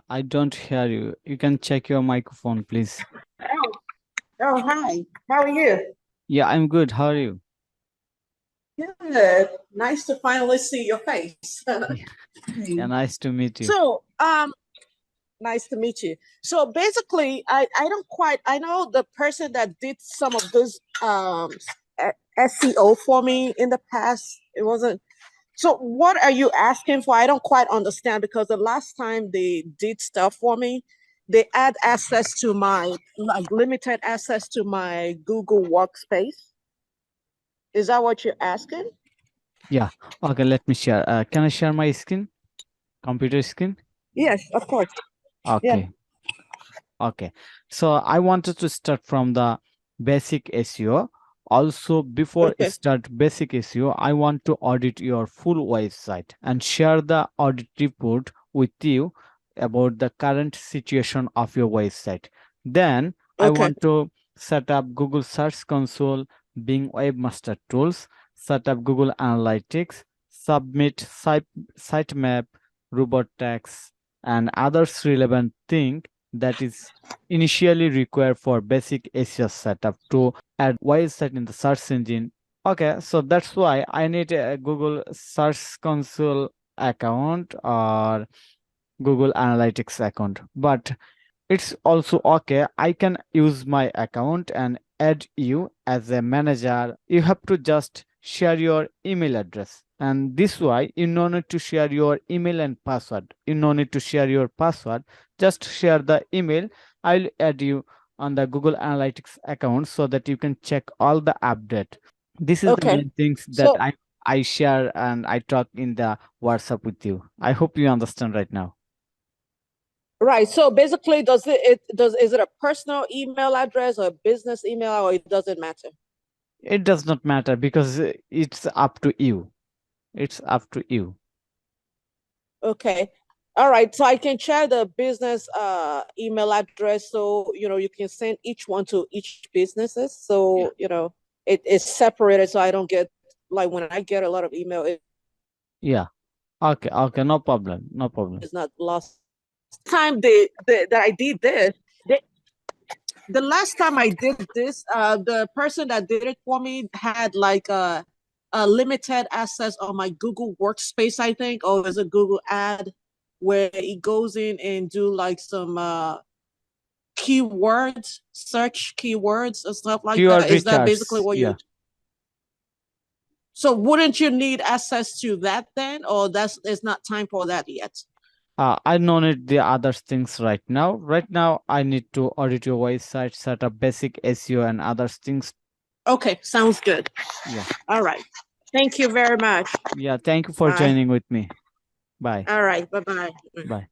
I don't hear you. You can check your microphone, please. Oh, hi. How are you? Yeah, I'm good. How are you? Good. Nice to finally see your face. Yeah, nice to meet you. So, nice to meet you. So basically, I don't quite, I know the person that did some of this SEO for me in the past. It wasn't. So what are you asking for? I don't quite understand because the last time they did stuff for me, they had access to my, like limited access to my Google Workspace. Is that what you're asking? Yeah. Okay, let me share. Can I share my screen? Computer screen? Yes, of course. Yeah. Okay. Okay. So I wanted to start from the basic SEO. Also, before I Okay. start basic SEO, I want to audit your full website and share the audit report with you about the current situation of your website. Then I Okay. want to set up Google Search Console, Bing Webmaster Tools, set up Google Analytics, submit sitemap, robot tags, and others relevant thing that is initially required for basic SEO setup to add website in the search engine. Okay, so that's why I need a Google Search Console account or Google Analytics account. But it's also okay. I can use my account and add you as a manager. You have to just share your email address. And this way, you no need to share your email and password. You no need to share your password. Just share the email. I'll add you on the Google Analytics account so that you can check all the update. This is the Okay. main things that So I share and I talk in the WhatsApp with you. I hope you understand right now. right. So basically, is it a personal email address or a business email, or it doesn't matter? It does not matter because it's up to you. It's up to you. Okay. All right. So I can share the business email address, so you can send each one to each businesses. Yeah. So it is separated, so I don't get, like, when I get a lot of email, Yeah. Okay. Okay. No problem. No problem. it's not lost. Time that I did this, the last time I did this, the person that did it for me had like a limited access on my Google Workspace, I think, or is a Google Ad, where he goes in and do like some keywords, search keywords and stuff like Keyword that. Is that basically recharge. what Yeah. you? So wouldn't you need access to that then, or it's not time for that yet? I don't need the other things right now. Right now, I need to audit your website, set up basic SEO and other things. Okay, sounds good. Yeah. All right. Thank you very much. Yeah. Thank you for Bye. joining with me. Bye. All right. Bye bye. Bye.